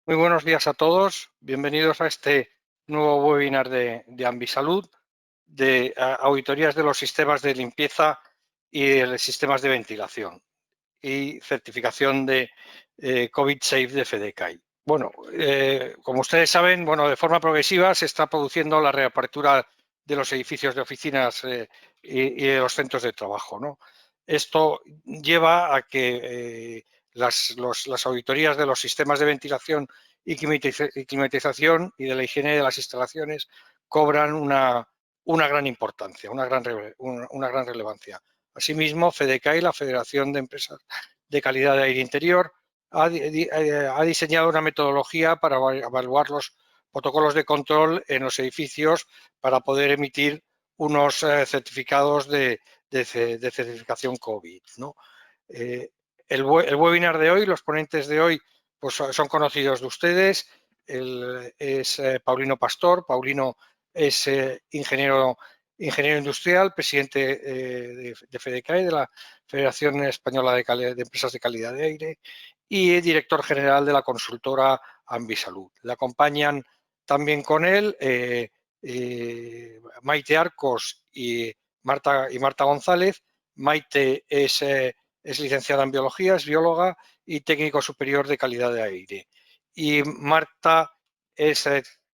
Muy buenos días a todos. Bienvenidos a este nuevo webinar de Ambisalud, de auditorías de los sistemas de limpieza y de sistemas de ventilación y certificación de COVID Safe de FEDECAI. Bueno, como ustedes saben, de forma progresiva se está produciendo la reapertura de los edificios de oficinas y de los centros de trabajo, ¿no? Esto lleva a que las auditorías de los sistemas de ventilación y climatización y de la higiene de las instalaciones cobran una gran importancia, una gran relevancia. Asimismo, FEDECAI, la Federación de Empresas de Calidad de Aire Interior, ha diseñado una metodología para evaluar los protocolos de control en los edificios para poder emitir unos certificados de certificación COVID, ¿no? El webinar de hoy, los ponentes de hoy, pues son conocidos de ustedes. Es Paulino Pastor. Paulino es ingeniero industrial, presidente de FEDECAI, de la Federación Española de Empresas de Calidad de Aire, y director general de la consultora Ambisalud. Le acompañan también con él Maite Arcos y Marta González. Maite es licenciada en biología, es bióloga y técnico superior de calidad de aire. Y Marta es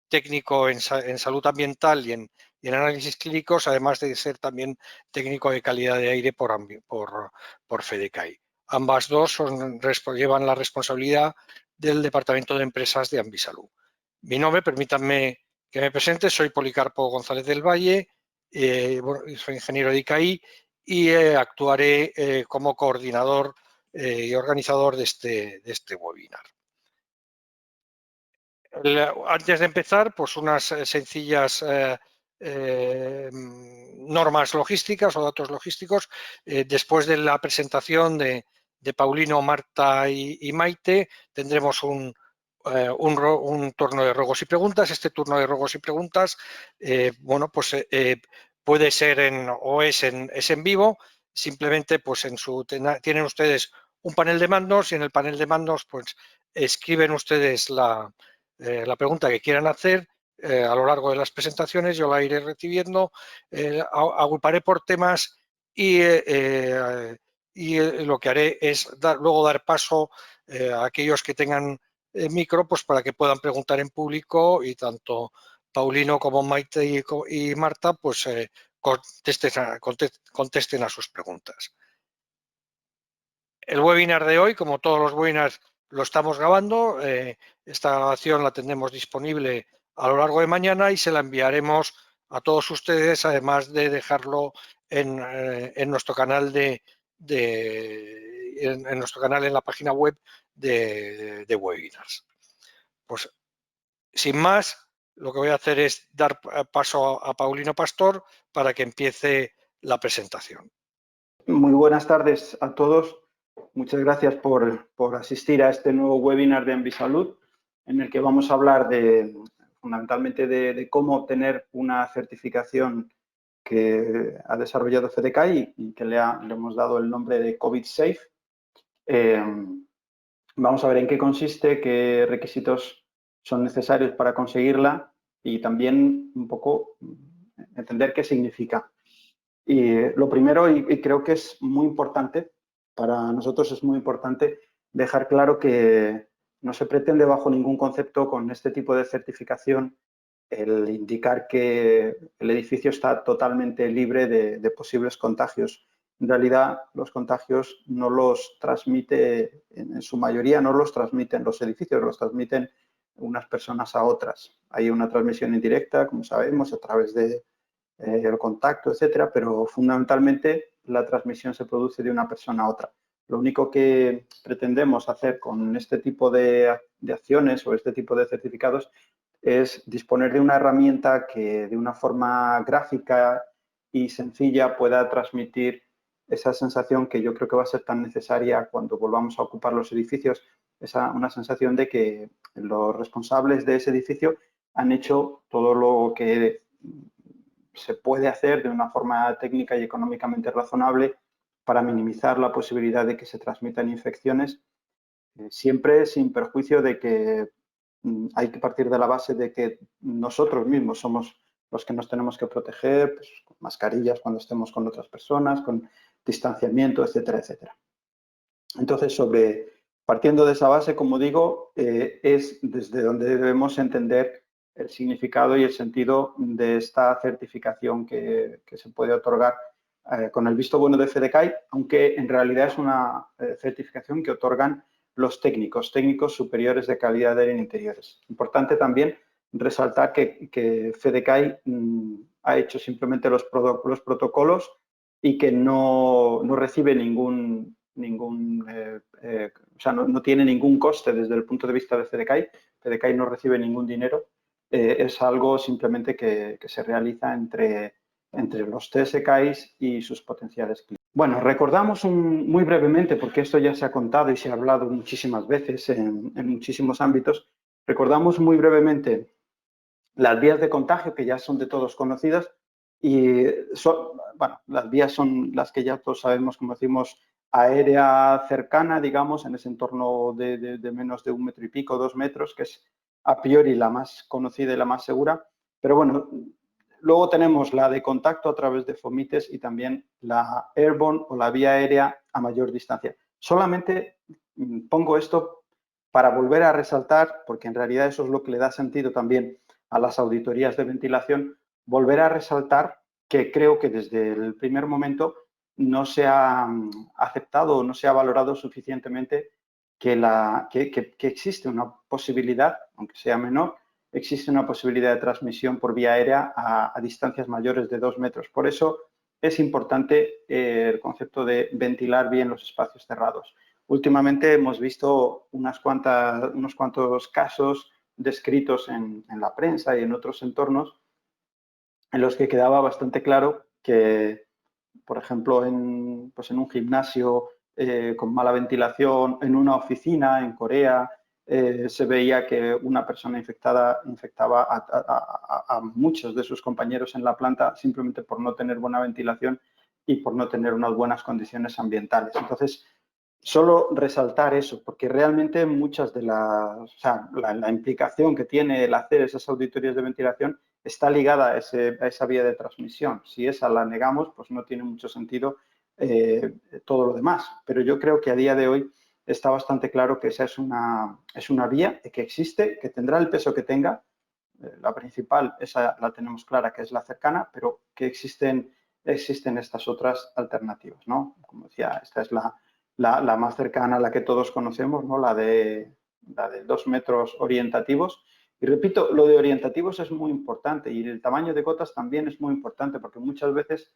técnico en salud ambiental y en análisis clínicos, además de ser también técnico de calidad de aire por FEDECAI. Ambas dos llevan la responsabilidad del Departamento de Empresas de Ambisalud. Mi nombre, permítanme que me presente, soy Policarpo González del Valle, soy ingeniero de ICAI y actuaré como coordinador y organizador de este webinar. Antes de empezar, pues unas sencillas normas logísticas o datos logísticos. Después de la presentación de Paulino, Marta y Maite, tendremos un turno de ruegos y preguntas. Este turno de ruegos y preguntas, puede ser es en vivo. Simplemente, pues tienen ustedes un panel de mandos y en el panel de mandos, pues escriben ustedes la pregunta que quieran hacer a lo largo de las presentaciones. Yo la iré recibiendo, agruparé por temas y lo que haré es luego dar paso a aquellos que tengan micro, pues para que puedan preguntar en público y tanto Paulino como Maite y Marta pues contesten a sus preguntas. El webinar de hoy, como todos los webinars, lo estamos grabando. Esta grabación la tendremos disponible a lo largo de mañana y se la enviaremos a todos ustedes, además de dejarlo en nuestro canal en nuestro canal en la página web de webinars. Pues sin más, lo que voy a hacer es dar paso a Paulino Pastor para que empiece la presentación. Muy buenas tardes a todos. Muchas gracias por asistir a este nuevo webinar de Ambisalud, en el que vamos a hablar fundamentalmente de cómo obtener una certificación que ha desarrollado FEDECAI y que le hemos dado el nombre de COVID Safe. Vamos a ver en qué consiste, qué requisitos son necesarios para conseguirla y también un poco entender qué significa. Y lo primero, y creo que es muy importante, para nosotros es muy importante dejar claro que no se pretende bajo ningún concepto con este tipo de certificación el indicar que el edificio está totalmente libre de posibles contagios. En realidad, los contagios no los transmite, en su mayoría no los transmiten los edificios, los transmiten unas personas a otras. Hay una transmisión indirecta, como sabemos, a través de el contacto, etcétera, pero fundamentalmente la transmisión se produce de una persona a otra. Lo único que pretendemos hacer con este tipo de acciones o este tipo de certificados es disponer de una herramienta que de una forma gráfica y sencilla pueda transmitir esa sensación que yo creo que va a ser tan necesaria cuando volvamos a ocupar los edificios, una sensación de que los responsables de ese edificio han hecho todo lo que se puede hacer de una forma técnica y económicamente razonable para minimizar la posibilidad de que se transmitan infecciones, siempre sin perjuicio de que hay que partir de la base de que nosotros mismos somos los que nos tenemos que proteger, pues, con mascarillas cuando estemos con otras personas, con distanciamiento, etcétera, etcétera. Entonces, partiendo de esa base, como digo, es desde donde debemos entender el significado y el sentido de esta certificación que se puede otorgar con el visto bueno de FEDECAI, aunque en realidad es una certificación que otorgan los técnicos superiores de calidad de aire en interiores. Importante también resaltar que FEDECAI ha hecho simplemente los protocolos y que no recibe o sea, no tiene ningún coste desde el punto de vista de FEDECAI. FEDECAI no recibe ningún dinero. Es algo simplemente que se realiza entre los TSKIs y sus potenciales clientes. Bueno, recordamos muy brevemente, porque esto ya se ha contado y se ha hablado muchísimas veces en muchísimos ámbitos, recordamos muy brevemente las vías de contagio, que ya son de todos conocidas, y bueno, las vías son las que ya todos sabemos, como decimos, aérea cercana, digamos, en ese entorno de menos de 1 metro y pico, 2 metros, que es a priori la más conocida y la más segura. Pero bueno, luego tenemos la de contacto a través de fomites y también la airborne o la vía aérea a mayor distancia. Solamente pongo esto para volver a resaltar, porque en realidad eso es lo que le da sentido también a las auditorías de ventilación, volver a resaltar que creo que desde el primer momento no se ha aceptado o no se ha valorado suficientemente que existe una posibilidad, aunque sea menor, existe una posibilidad de transmisión por vía aérea a distancias mayores de 2 metros. Por eso es importante el concepto de ventilar bien los espacios cerrados. Últimamente hemos visto unos cuantos casos descritos en la prensa y en otros entornos en los que quedaba bastante claro que, por ejemplo, en un gimnasio con mala ventilación, en una oficina en Corea, se veía que una persona infectada infectaba a muchos de sus compañeros en la planta simplemente por no tener buena ventilación y por no tener unas buenas condiciones ambientales. Entonces, solo resaltar eso, porque realmente muchas de la implicación que tiene el hacer esas auditorías de ventilación está ligada a esa vía de transmisión. Si esa la negamos, pues no tiene mucho sentido todo lo demás. Pero yo creo que a día de hoy está bastante claro que esa es una vía que existe, que tendrá el peso que tenga. La principal, esa la tenemos clara, que es la cercana, pero que existen estas otras alternativas, ¿no? Como decía, esta es la más cercana, la que todos conocemos, ¿no? La de 2 metros orientativos. Y repito, lo de orientativos es muy importante y el tamaño de gotas también es muy importante porque muchas veces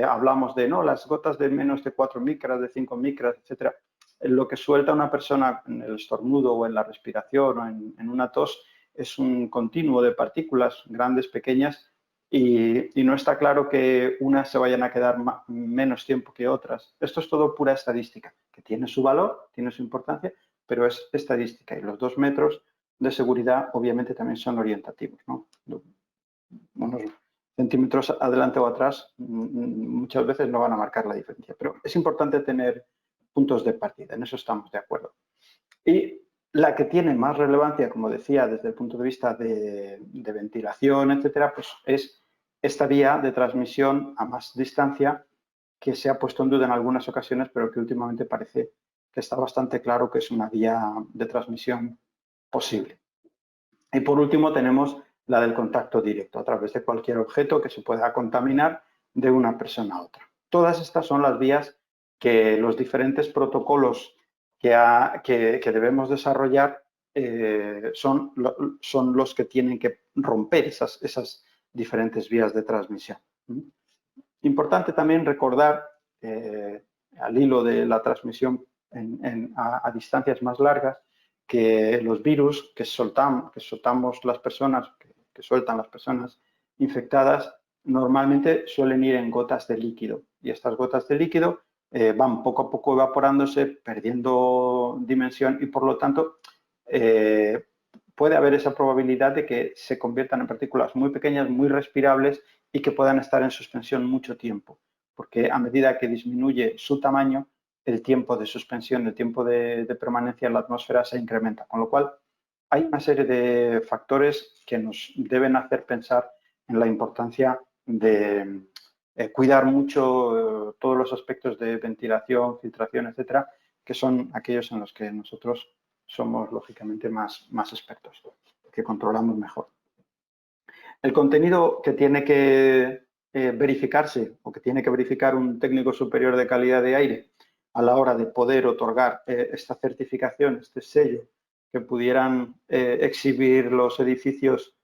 hablamos de, no, las gotas de menos de 4 micras, de 5 micras, etcétera. Lo que suelta una persona en el estornudo o en la respiración o en una tos es un continuo de partículas grandes, pequeñas, y no está claro que unas se vayan a quedar menos tiempo que otras. Esto es todo pura estadística, que tiene su valor, tiene su importancia, pero es estadística. Y los 2 metros de seguridad obviamente también son orientativos, ¿no? Unos centímetros adelante o atrás muchas veces no van a marcar la diferencia, pero es importante tener puntos de partida, en eso estamos de acuerdo. Y la que tiene más relevancia, como decía, desde el punto de vista de ventilación, etcétera, pues es esta vía de transmisión a más distancia que se ha puesto en duda en algunas ocasiones, pero que últimamente parece que está bastante claro que es una vía de transmisión posible. Y por último tenemos la del contacto directo, a través de cualquier objeto que se pueda contaminar de una persona a otra. Todas estas son las vías que los diferentes protocolos que debemos desarrollar son los que tienen que romper esas diferentes vías de transmisión. Importante también recordar, al hilo de la transmisión a distancias más largas, que los virus que soltamos las personas, que sueltan las personas infectadas, normalmente suelen ir en gotas de líquido. Y estas gotas de líquido van poco a poco evaporándose, perdiendo dimensión y, por lo tanto, puede haber esa probabilidad de que se conviertan en partículas muy pequeñas, muy respirables y que puedan estar en suspensión mucho tiempo, porque a medida que disminuye su tamaño, el tiempo de suspensión, el tiempo de permanencia en la atmósfera se incrementa, con lo cual hay una serie de factores que nos deben hacer pensar en la importancia de cuidar mucho todos los aspectos de ventilación, filtración, etcétera, que son aquellos en los que nosotros somos lógicamente más expertos, que controlamos mejor. El contenido que tiene que verificarse o que tiene que verificar un técnico superior de calidad de aire a la hora de poder otorgar esta certificación, este sello, que pudieran exhibir los edificios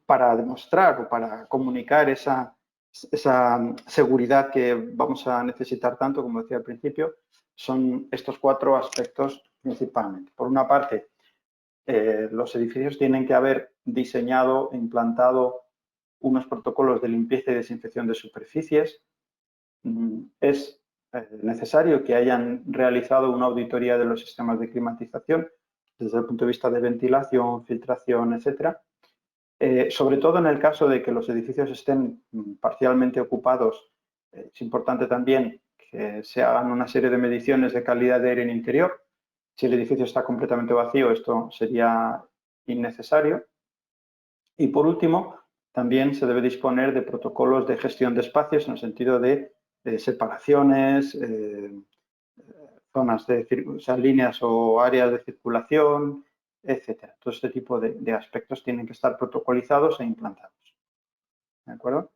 para demostrar o para comunicar esa seguridad que vamos a necesitar tanto, como decía al principio, son estos 4 aspectos principalmente. Por una parte, los edificios tienen que haber diseñado e implantado unos protocolos de limpieza y desinfección de superficies. Es necesario que hayan realizado una auditoría de los sistemas de climatización desde el punto de vista de ventilación, filtración, etcétera. Sobre todo en el caso de que los edificios estén parcialmente ocupados, es importante también que se hagan una serie de mediciones de calidad de aire en interior. Si el edificio está completamente vacío, esto sería innecesario. Y por último, también se debe disponer de protocolos de gestión de espacios en el sentido de separaciones, zonas o sea, líneas o áreas de circulación, etcétera. Todo este tipo de aspectos tienen que estar protocolizados e implantados. ¿De acuerdo?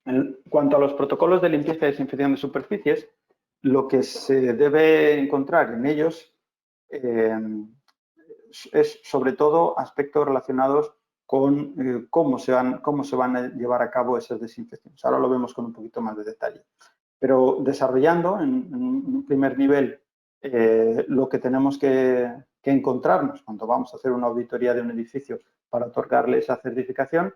En cuanto a los protocolos de limpieza y desinfección de superficies, lo que se debe encontrar en ellos es sobre todo aspectos relacionados con cómo se van a llevar a cabo esas desinfecciones. Ahora lo vemos con un poquito más de detalle. Pero desarrollando en un primer nivel lo que tenemos que encontrarnos cuando vamos a hacer una auditoría de un edificio para otorgarle esa certificación,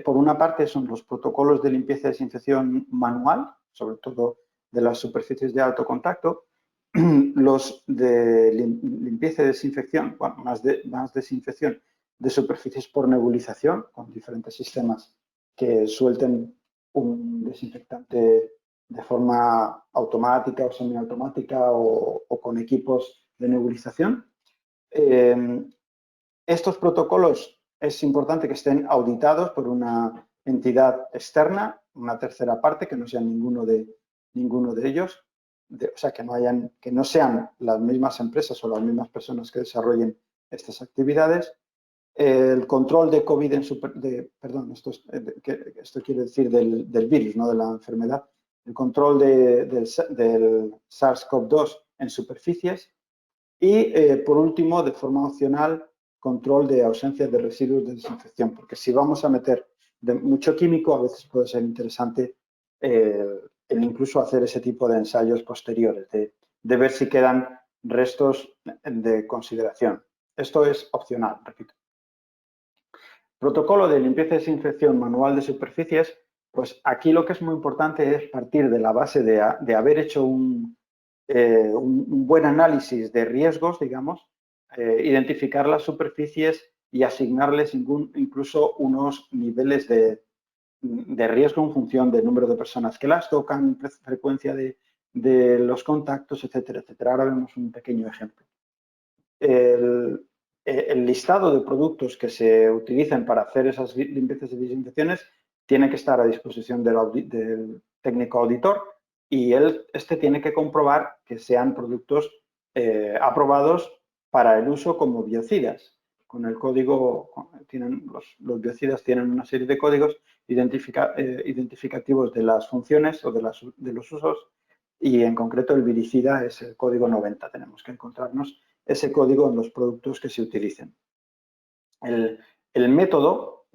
por una parte son los protocolos de limpieza y desinfección manual, sobre todo de las superficies de alto contacto, los de limpieza y desinfección, bueno, más desinfección de superficies por nebulización, con diferentes sistemas que suelten un desinfectante de forma automática o semiautomática o con equipos de nebulización. Estos protocolos es importante que estén auditados por una entidad externa, una tercera parte, que no sea ninguno de ellos, o sea, que no sean las mismas empresas o las mismas personas que desarrollen estas actividades. El control de COVID perdón, esto quiere decir del virus, no de la enfermedad. El control del SARS-CoV-2 en superficies y, por último, de forma opcional, control de ausencia de residuos de desinfección, porque si vamos a meter mucho químico, a veces puede ser interesante el incluso hacer ese tipo de ensayos posteriores, de ver si quedan restos de consideración. Esto es opcional, repito. Protocolo de limpieza y desinfección manual de superficies, pues aquí lo que es muy importante es partir de la base de haber hecho un buen análisis de riesgos, digamos, identificar las superficies y asignarles incluso unos niveles de riesgo en función del número de personas que las tocan, frecuencia de los contactos, etcétera, etcétera. Ahora vemos un pequeño ejemplo. El listado de productos que se utilizan para hacer esas limpiezas y desinfecciones tiene que estar a disposición del técnico auditor y este tiene que comprobar que sean productos aprobados para el uso como biocidas. Con el código, los biocidas tienen una serie de códigos identificativos de las funciones o de los usos y en concreto el viricida es el código 90. Tenemos que encontrarnos ese código en los productos que se utilicen. El método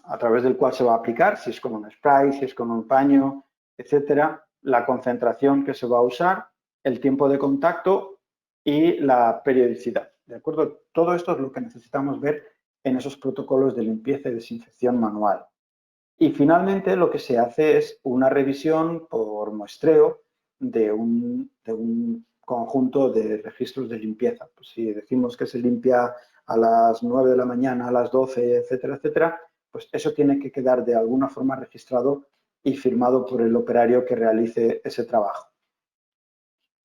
a través del cual se va a aplicar, si es con un spray, si es con un paño, etcétera, la concentración que se va a usar, el tiempo de contacto y la periodicidad. ¿De acuerdo? Todo esto es lo que necesitamos ver en esos protocolos de limpieza y desinfección manual. Y finalmente lo que se hace es una revisión por muestreo de un conjunto de registros de limpieza. Pues si decimos que se limpia a las 9 de la mañana, a las 12, etcétera, etcétera, pues eso tiene que quedar de alguna forma registrado y firmado por el operario que realice ese trabajo.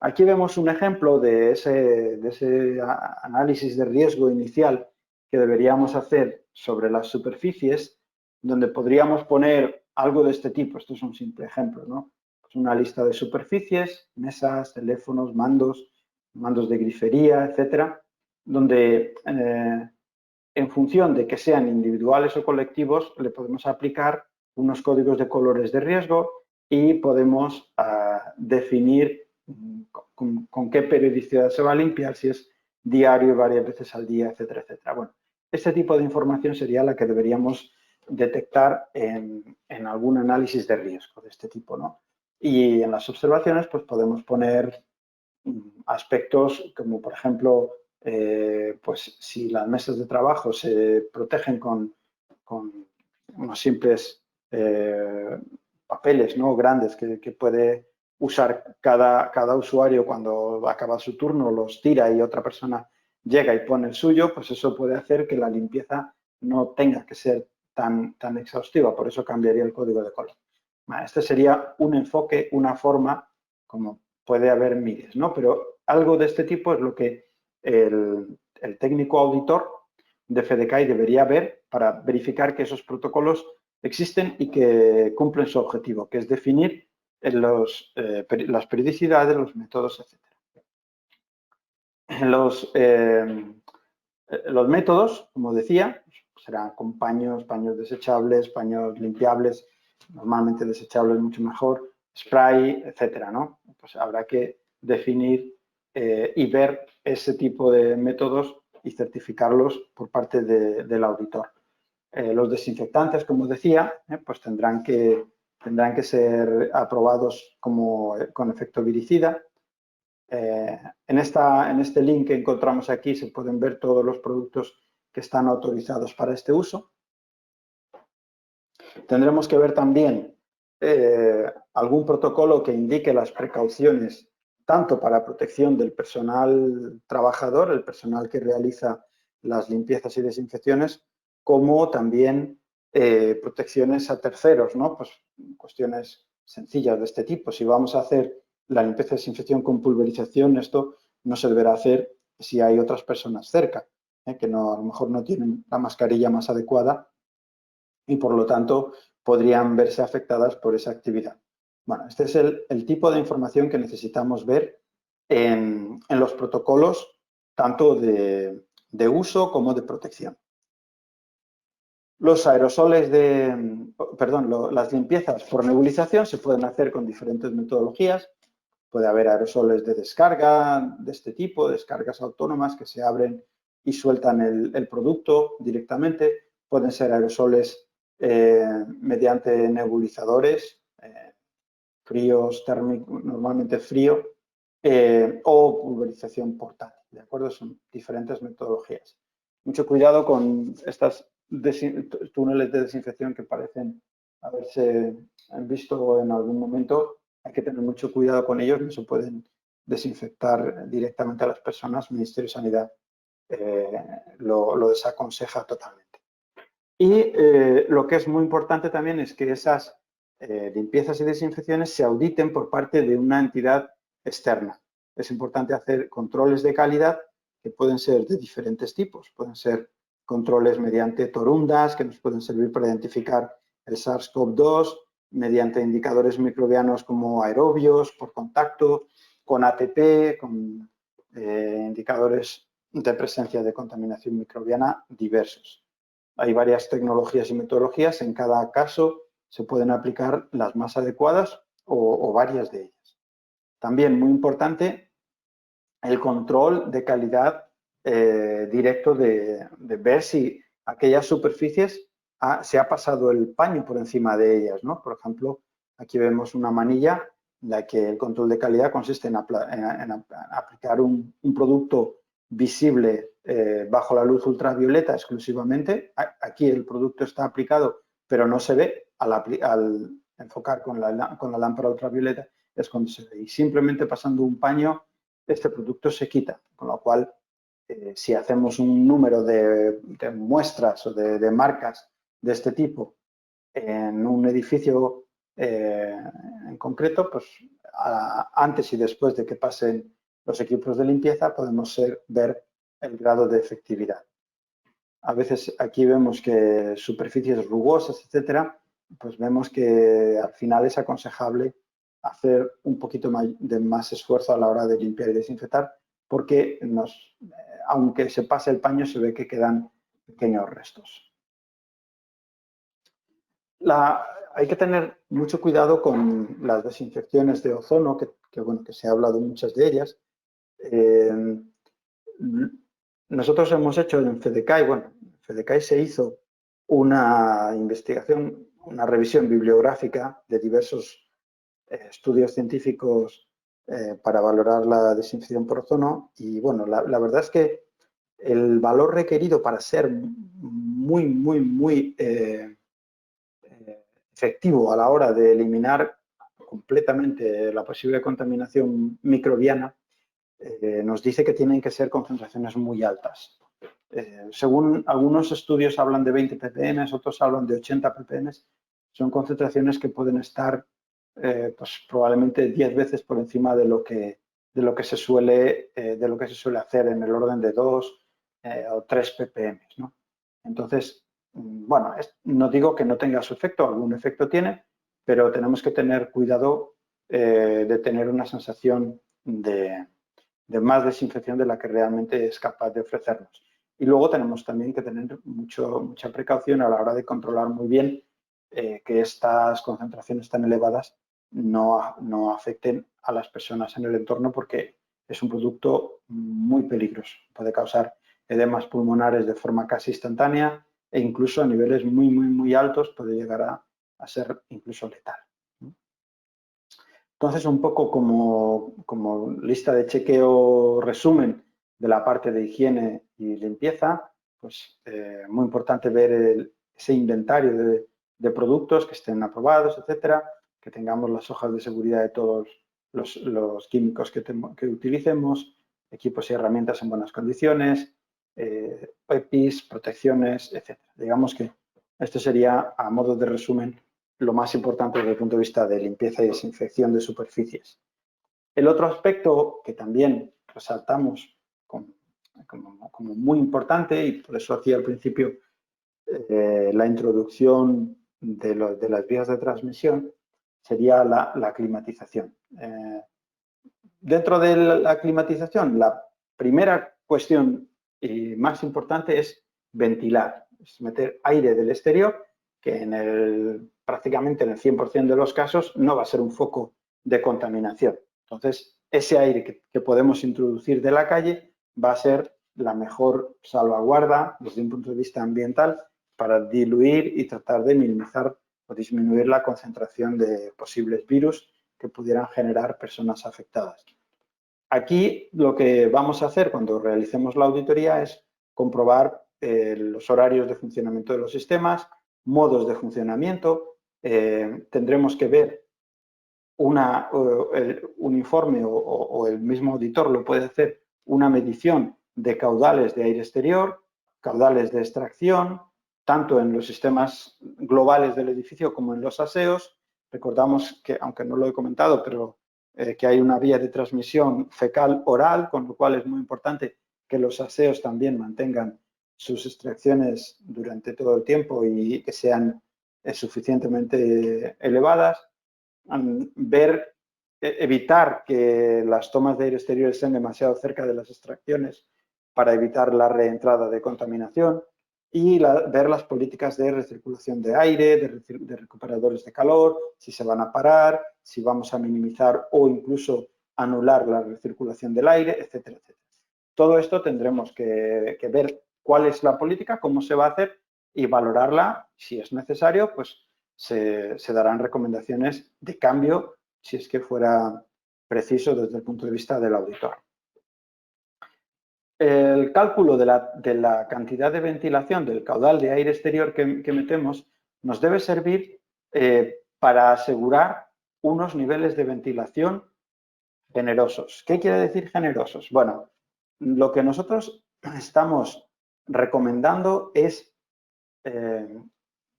Aquí vemos un ejemplo de ese análisis de riesgo inicial que deberíamos hacer sobre las superficies, donde podríamos poner algo de este tipo. Esto es un simple ejemplo, ¿no? Pues una lista de superficies, mesas, teléfonos, mandos de grifería, etcétera, donde en función de que sean individuales o colectivos, le podemos aplicar unos códigos de colores de riesgo y podemos definir con qué periodicidad se va a limpiar, si es diario, varias veces al día, etcétera, etcétera. Bueno, este tipo de información sería la que deberíamos detectar en algún análisis de riesgo de este tipo, ¿no? Y en las observaciones, pues podemos poner aspectos como, por ejemplo, pues si las mesas de trabajo se protegen con unos simples papeles, ¿no?, grandes que puede usar cada usuario cuando acaba su turno, los tira y otra persona llega y pone el suyo, pues eso puede hacer que la limpieza no tenga que ser tan exhaustiva, por eso cambiaría el código de color. Este sería un enfoque, una forma, como puede haber miles, ¿no? Pero algo de este tipo es lo que el técnico auditor de FEDECAI debería ver para verificar que esos protocolos existen y que cumplen su objetivo, que es definir las periodicidades, los métodos, etc. Los métodos, como decía, serán con paños desechables, paños limpiables, normalmente desechables mucho mejor, spray, etcétera, ¿no? Pues habrá que definir y ver ese tipo de métodos y certificarlos por parte del auditor. Los desinfectantes, como decía, pues tendrán que ser aprobados con efecto viricida. En este link que encontramos aquí se pueden ver todos los productos que están autorizados para este uso. Tendremos que ver también algún protocolo que indique las precauciones tanto para protección del personal trabajador, el personal que realiza las limpiezas y desinfecciones, como también protecciones a terceros, ¿no? Pues cuestiones sencillas de este tipo. Si vamos a hacer la limpieza y desinfección con pulverización, esto no se deberá hacer si hay otras personas cerca, que a lo mejor no tienen la mascarilla más adecuada y por lo tanto podrían verse afectadas por esa actividad. Bueno, este es el tipo de información que necesitamos ver en los protocolos tanto de uso como de protección. Los aerosoles las limpiezas por nebulización se pueden hacer con diferentes metodologías. Puede haber aerosoles de descarga de este tipo, descargas autónomas que se abren y sueltan el producto directamente. Pueden ser aerosoles mediante nebulizadores, fríos, térmicos, normalmente frío, o pulverización portátil, ¿de acuerdo? Son diferentes metodologías. Mucho cuidado con estos túneles de desinfección que parecen haberse visto en algún momento. Hay que tener mucho cuidado con ellos, no se pueden desinfectar directamente a las personas. El Ministerio de Sanidad lo desaconseja totalmente. Y lo que es muy importante también es que esas limpiezas y desinfecciones se auditen por parte de una entidad externa. Es importante hacer controles de calidad que pueden ser de diferentes tipos. Pueden ser controles mediante torundas que nos pueden servir para identificar el SARS-CoV-2, mediante indicadores microbianos como aerobios, por contacto, con ATP, con indicadores de presencia de contaminación microbiana diversos. Hay varias tecnologías y metodologías. En cada caso se pueden aplicar las más adecuadas o varias de ellas. También muy importante el control de calidad directo de ver si aquellas superficies se ha pasado el paño por encima de ellas, ¿no? Por ejemplo, aquí vemos una manilla en la que el control de calidad consiste en aplicar un producto visible bajo la luz ultravioleta exclusivamente. Aquí el producto está aplicado, pero no se ve al enfocar con la lámpara ultravioleta, es cuando se ve. Y simplemente pasando un paño, este producto se quita, con lo cual, si hacemos un número de muestras o de marcas de este tipo en un edificio en concreto, pues antes y después de que pasen los equipos de limpieza, podemos ver el grado de efectividad. A veces aquí vemos que superficies rugosas, etcétera, pues vemos que al final es aconsejable hacer un poquito de más esfuerzo a la hora de limpiar y desinfectar, porque aunque se pase el paño, se ve que quedan pequeños restos. Hay que tener mucho cuidado con las desinfecciones de ozono, que se ha hablado muchas de ellas. Nosotros hemos hecho en FEDECAI, en FEDECAI se hizo una investigación, una revisión bibliográfica de diversos estudios científicos para valorar la desinfección por ozono y bueno, la verdad es que el valor requerido para ser muy efectivo a la hora de eliminar completamente la posible contaminación microbiana nos dice que tienen que ser concentraciones muy altas. Según algunos estudios hablan de 20 ppm, otros hablan de 80 ppm, son concentraciones que pueden estar pues probablemente 10 veces por encima de lo que se suele hacer en el orden de 2 o 3 ppm, ¿no? Entonces, bueno, no digo que no tenga su efecto, algún efecto tiene, pero tenemos que tener cuidado de tener una sensación de más desinfección de la que realmente es capaz de ofrecernos. Y luego tenemos también que tener mucha precaución a la hora de controlar muy bien que estas concentraciones tan elevadas no afecten a las personas en el entorno porque es un producto muy peligroso. Puede causar edemas pulmonares de forma casi instantánea e incluso a niveles muy altos puede llegar a ser incluso letal. Entonces, un poco como lista de chequeo resumen de la parte de higiene y limpieza, pues muy importante ver ese inventario de productos que estén aprobados, etcétera, que tengamos las hojas de seguridad de todos los químicos que utilicemos, equipos y herramientas en buenas condiciones, EPIs, protecciones, etcétera. Digamos que esto sería, a modo de resumen, lo más importante desde el punto de vista de limpieza y desinfección de superficies. El otro aspecto que también resaltamos como muy importante, y por eso hacía al principio la introducción de las vías de transmisión, sería la climatización. Dentro de la climatización, la primera cuestión y más importante es ventilar, es meter aire del exterior, que prácticamente en el 100% de los casos no va a ser un foco de contaminación. Entonces, ese aire que podemos introducir de la calle va a ser la mejor salvaguarda desde un punto de vista ambiental para diluir y tratar de minimizar o disminuir la concentración de posibles virus que pudieran generar personas afectadas. Aquí lo que vamos a hacer cuando realicemos la auditoría es comprobar los horarios de funcionamiento de los sistemas, modos de funcionamiento, tendremos que ver un informe o el mismo auditor lo puede hacer una medición de caudales de aire exterior, caudales de extracción, tanto en los sistemas globales del edificio como en los aseos. Recordamos que, aunque no lo he comentado, pero que hay una vía de transmisión fecal-oral, con lo cual es muy importante que los aseos también mantengan sus extracciones durante todo el tiempo y que sean suficientemente elevadas. Evitar que las tomas de aire exterior estén demasiado cerca de las extracciones para evitar la reentrada de contaminación y ver las políticas de recirculación de aire, de recuperadores de calor, si se van a parar, si vamos a minimizar o incluso anular la recirculación del aire, etcétera, etcétera. Todo esto tendremos que ver cuál es la política, cómo se va a hacer y valorarla. Si es necesario, pues se darán recomendaciones de cambio si es que fuera preciso desde el punto de vista del auditor. El cálculo de la cantidad de ventilación del caudal de aire exterior que metemos nos debe servir para asegurar unos niveles de ventilación generosos. ¿Qué quiere decir generosos? Bueno, lo que nosotros estamos recomendando es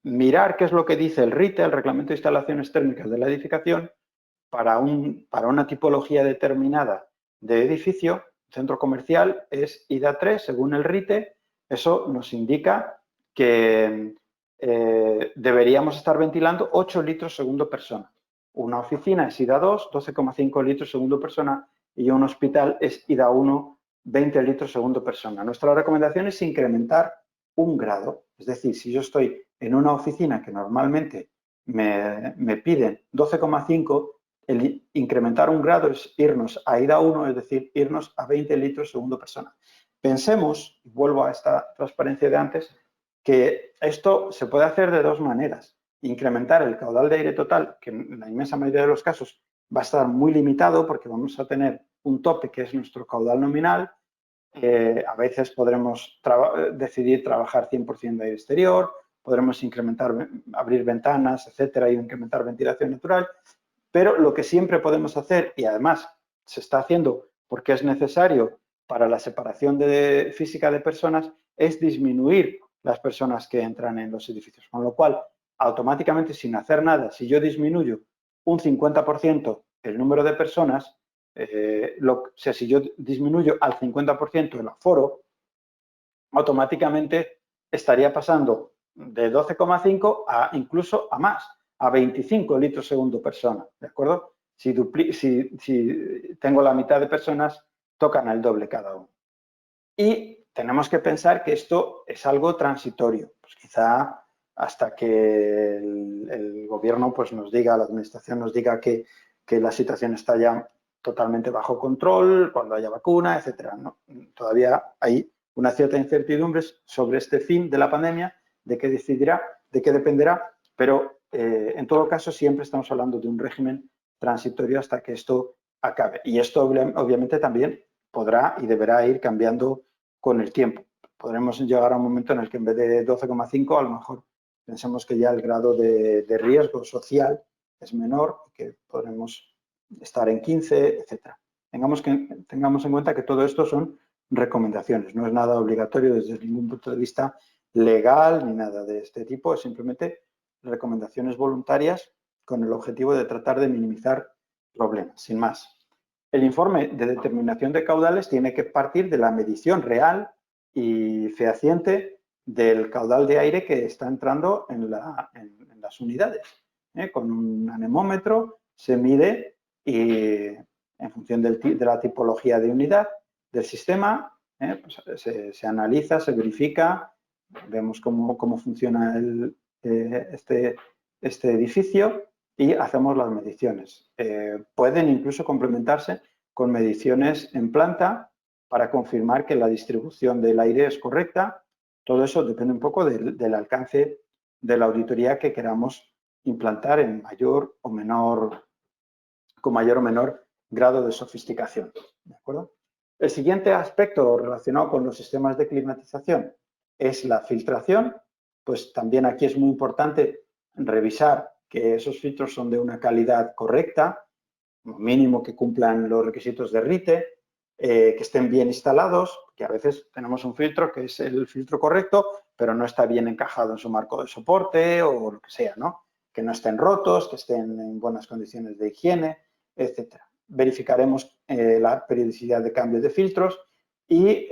mirar qué es lo que dice el RITE, el Reglamento de Instalaciones Térmicas de la Edificación, para una tipología determinada de edificio, centro comercial, es IDA 3 según el RITE. Eso nos indica que deberíamos estar ventilando 8 litros segundo persona. Una oficina es IDA 2, 12,5 litros segundo persona, y un hospital es IDA 1, 20 litros segundo persona. Nuestra recomendación es incrementar un grado. Es decir, si yo estoy en una oficina que normalmente me piden 12,5, el incrementar un grado es irnos a IDA 1, es decir, irnos a 20 litros segundo persona. Pensemos, y vuelvo a esta transparencia de antes, que esto se puede hacer de dos maneras. Incrementar el caudal de aire total, que en la inmensa mayoría de los casos va a estar muy limitado porque vamos a tener un tope que es nuestro caudal nominal. A veces podremos decidir trabajar 100% de aire exterior, podremos incrementar, abrir ventanas, etcétera, y incrementar ventilación natural. Pero lo que siempre podemos hacer, y además se está haciendo porque es necesario para la separación física de personas, es disminuir las personas que entran en los edificios. Con lo cual, automáticamente, sin hacer nada, si yo disminuyo un 50% el número de personas, si yo disminuyo al 50% el aforo, automáticamente estaría pasando de 12,5 a incluso a más, a 25 litros segundo persona, ¿de acuerdo? Si tengo la mitad de personas, tocan el doble cada uno. Y tenemos que pensar que esto es algo transitorio, pues quizá hasta que el gobierno pues nos diga, la administración nos diga que la situación está ya totalmente bajo control, cuando haya vacuna, etcétera, ¿no? Todavía hay una cierta incertidumbre sobre este fin de la pandemia, de qué dependerá, pero en todo caso siempre estamos hablando de un régimen transitorio hasta que esto acabe. Y esto obviamente también podrá y deberá ir cambiando con el tiempo. Podremos llegar a un momento en el que en vez de 12,5 a lo mejor pensemos que ya el grado de riesgo social es menor, que podremos estar en 15, etcétera. Tengamos en cuenta que todo esto son recomendaciones, no es nada obligatorio desde ningún punto de vista legal ni nada de este tipo, es simplemente recomendaciones voluntarias con el objetivo de tratar de minimizar problemas, sin más. El informe de determinación de caudales tiene que partir de la medición real y fehaciente del caudal de aire que está entrando en las unidades. Con un anemómetro se mide y en función de la tipología de unidad del sistema, pues se analiza, se verifica, vemos cómo funciona este edificio y hacemos las mediciones. Pueden incluso complementarse con mediciones en planta para confirmar que la distribución del aire es correcta. Todo eso depende un poco del alcance de la auditoría que queramos implantar en mayor o menor grado de sofisticación. ¿De acuerdo? El siguiente aspecto relacionado con los sistemas de climatización es la filtración. Pues también aquí es muy importante revisar que esos filtros son de una calidad correcta, mínimo que cumplan los requisitos de RITE, que estén bien instalados, que a veces tenemos un filtro que es el filtro correcto, pero no está bien encajado en su marco de soporte o lo que sea, ¿no? Que no estén rotos, que estén en buenas condiciones de higiene, etcétera. Verificaremos la periodicidad de cambio de filtros y,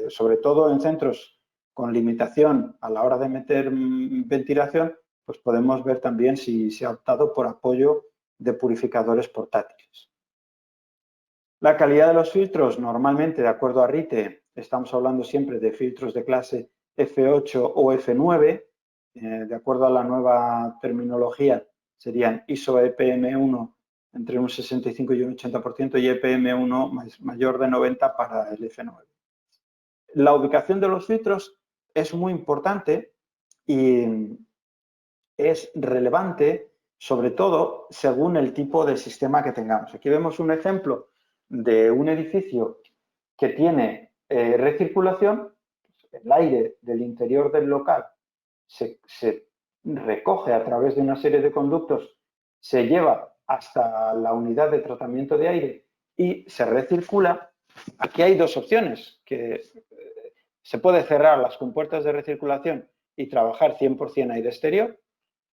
sobre todo en centros con limitación a la hora de meter ventilación, pues podemos ver también si se ha optado por apoyo de purificadores portátiles. La calidad de los filtros, normalmente, de acuerdo a RITE, estamos hablando siempre de filtros de clase F8 o F9. De acuerdo a la nueva terminología, serían ISO EPM1 entre un 65 y un 80% y EPM1 mayor de 90 para el F9. La ubicación de los filtros es muy importante y es relevante, sobre todo según el tipo de sistema que tengamos. Aquí vemos un ejemplo de un edificio que tiene recirculación. El aire del interior del local se recoge a través de una serie de conductos, se lleva hasta la unidad de tratamiento de aire y se recircula. Aquí hay dos opciones, que se puede cerrar las compuertas de recirculación y trabajar 100% aire exterior,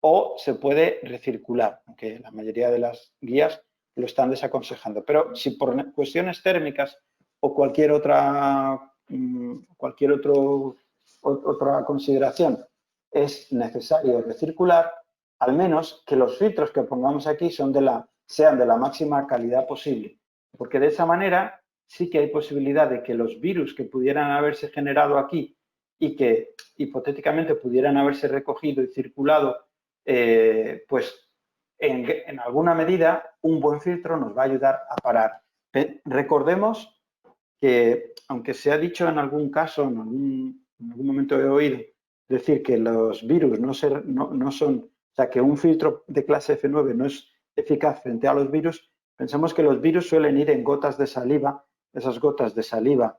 o se puede recircular, aunque la mayoría de las guías lo están desaconsejando. Pero si por cuestiones térmicas o cualquier otra consideración es necesario recircular, al menos que los filtros que pongamos aquí sean de la máxima calidad posible, porque de esa manera sí que hay posibilidad de que los virus que pudieran haberse generado aquí y que hipotéticamente pudieran haberse recogido y circulado, pues en alguna medida un buen filtro nos va a ayudar a parar. Recordemos que, aunque se ha dicho en algún caso, en algún momento he oído decir que los virus no son, o sea, que un filtro de clase F9 no es eficaz frente a los virus, pensemos que los virus suelen ir en gotas de saliva. Esas gotas de saliva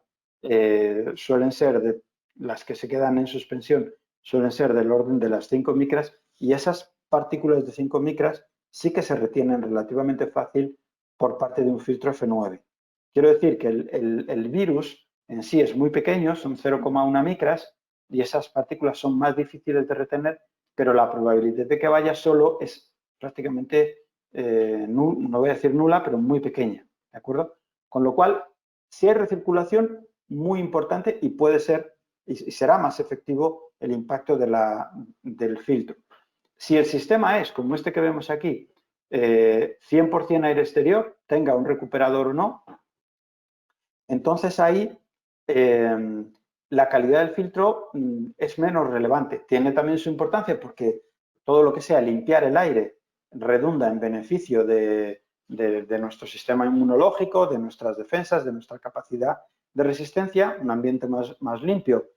suelen ser las que se quedan en suspensión, suelen ser del orden de las 5 micras, y esas partículas de 5 micras sí que se retienen relativamente fácil por parte de un filtro F9. Quiero decir que el virus en sí es muy pequeño, son 0,1 micras, y esas partículas son más difíciles de retener, pero la probabilidad de que vaya solo es prácticamente, no voy a decir nula, pero muy pequeña, ¿de acuerdo? Con lo cual, si hay recirculación, muy importante, y puede ser, y será más efectivo el impacto del filtro. Si el sistema es, como este que vemos aquí, 100% aire exterior, tenga un recuperador o no, entonces ahí la calidad del filtro es menos relevante. Tiene también su importancia porque todo lo que sea limpiar el aire redunda en beneficio de nuestro sistema inmunológico, de nuestras defensas, de nuestra capacidad de resistencia. Un ambiente más limpio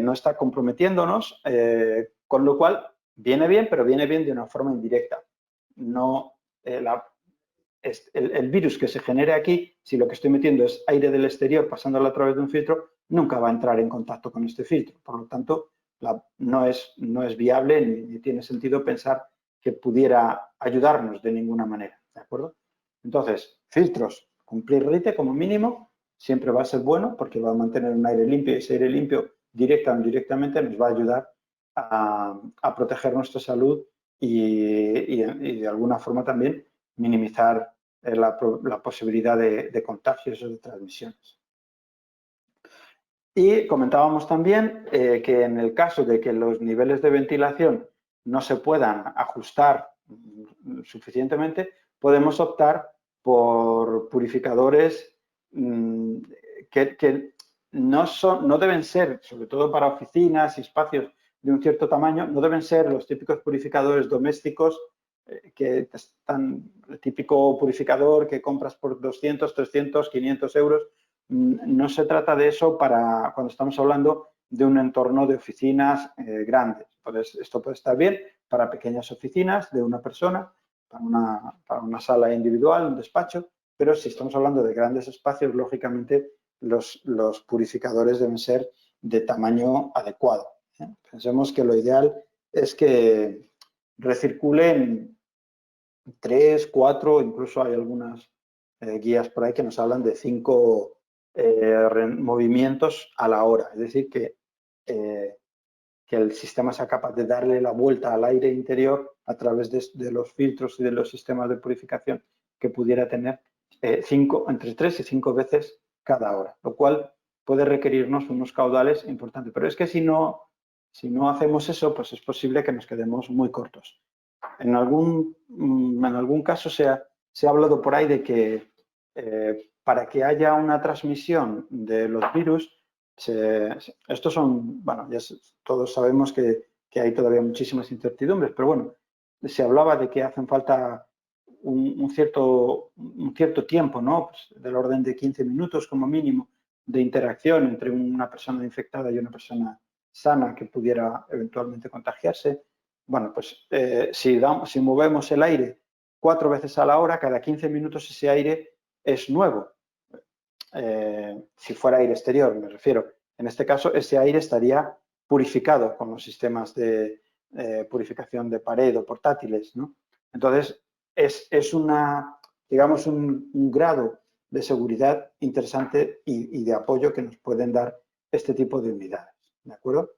no está comprometiéndonos, con lo cual viene bien, pero viene bien de una forma indirecta. No, el virus que se genere aquí, si lo que estoy metiendo es aire del exterior pasándolo a través de un filtro, nunca va a entrar en contacto con este filtro. Por lo tanto, no es viable ni tiene sentido pensar que pudiera ayudarnos de ninguna manera. ¿De acuerdo? Entonces, filtros, cumplir RITE como mínimo, siempre va a ser bueno porque va a mantener un aire limpio, y ese aire limpio, directa o indirectamente, nos va a ayudar a proteger nuestra salud y de alguna forma también minimizar la posibilidad de contagios o de transmisiones. Y comentábamos también que en el caso de que los niveles de ventilación no se puedan ajustar suficientemente, podemos optar por purificadores que no deben ser, sobre todo para oficinas y espacios de un cierto tamaño, no deben ser los típicos purificadores domésticos que están, el típico purificador que compras por 200, 300, 500 euros. No se trata de eso para cuando estamos hablando de un entorno de oficinas grandes. Esto puede estar bien para pequeñas oficinas de una persona, para una sala individual, un despacho, pero si estamos hablando de grandes espacios, lógicamente los purificadores deben ser de tamaño adecuado. Pensemos que lo ideal es que recirculen 3, 4, incluso hay algunas guías por ahí que nos hablan de 5 movimientos a la hora. Es decir, que el sistema sea capaz de darle la vuelta al aire interior a través de los filtros y de los sistemas de purificación que pudiera tener entre 3 y 5 veces cada hora, lo cual puede requerirnos unos caudales importantes. Pero es que si no hacemos eso, pues es posible que nos quedemos muy cortos. En algún caso se ha hablado por ahí de que para que haya una transmisión de los virus, estos son, bueno, ya todos sabemos que hay todavía muchísimas incertidumbres, pero bueno, se hablaba de que hacen falta un cierto tiempo, ¿no? Pues del orden de 15 minutos como mínimo de interacción entre una persona infectada y una persona sana que pudiera eventualmente contagiarse. Bueno, pues si movemos el aire 4 veces a la hora, cada 15 minutos ese aire es nuevo. Si fuera aire exterior, me refiero. En este caso, ese aire estaría purificado con los sistemas de purificación de pared o portátiles, ¿no? Entonces, es digamos, un grado de seguridad interesante y de apoyo que nos pueden dar este tipo de unidades, ¿de acuerdo?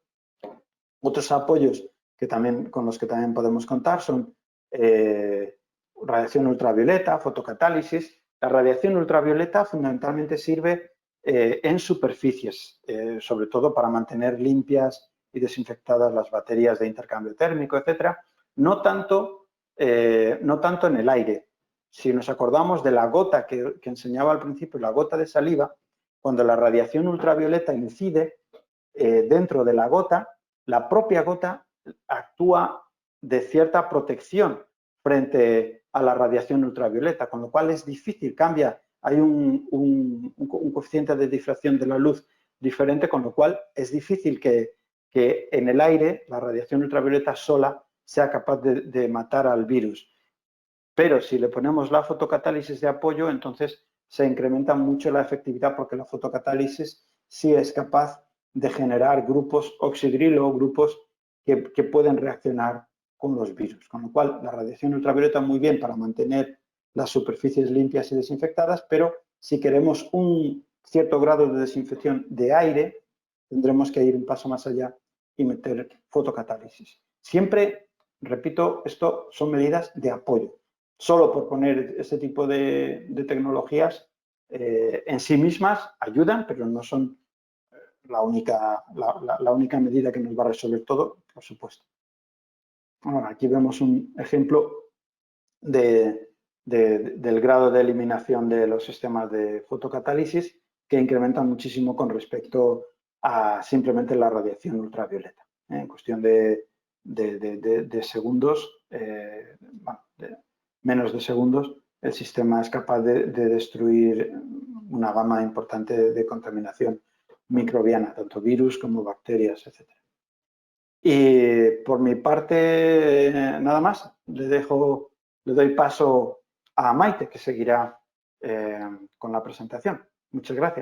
Otros apoyos con los que también podemos contar son radiación ultravioleta, fotocatálisis. La radiación ultravioleta fundamentalmente sirve en superficies, sobre todo para mantener limpias y desinfectadas las baterías de intercambio térmico, etcétera. No tanto en el aire. Si nos acordamos de la gota que enseñaba al principio, la gota de saliva, cuando la radiación ultravioleta incide dentro de la gota, la propia gota actúa de cierta protección frente a la radiación ultravioleta, con lo cual es difícil, hay un coeficiente de difracción de la luz diferente, con lo cual es difícil que en el aire la radiación ultravioleta sola sea capaz de matar al virus. Pero si le ponemos la fotocatálisis de apoyo, entonces se incrementa mucho la efectividad porque la fotocatálisis sí es capaz de generar grupos oxidrilo, grupos que pueden reaccionar con los virus. Con lo cual, la radiación ultravioleta muy bien para mantener las superficies limpias y desinfectadas, pero si queremos un cierto grado de desinfección de aire, tendremos que ir un paso más allá y meter fotocatálisis. Siempre, repito, esto son medidas de apoyo. Solo por poner ese tipo de tecnologías en sí mismas ayudan, pero no son la única medida que nos va a resolver todo, por supuesto. Ahora, aquí vemos un ejemplo del grado de eliminación de los sistemas de fotocatálisis que incrementan muchísimo con respecto a simplemente la radiación ultravioleta. En cuestión de segundos, menos de segundos, el sistema es capaz de destruir una gama importante de contaminación microbiana, tanto virus como bacterias, etc. Y por mi parte, nada más. Le doy paso a Maite, que seguirá con la presentación. Muchas gracias.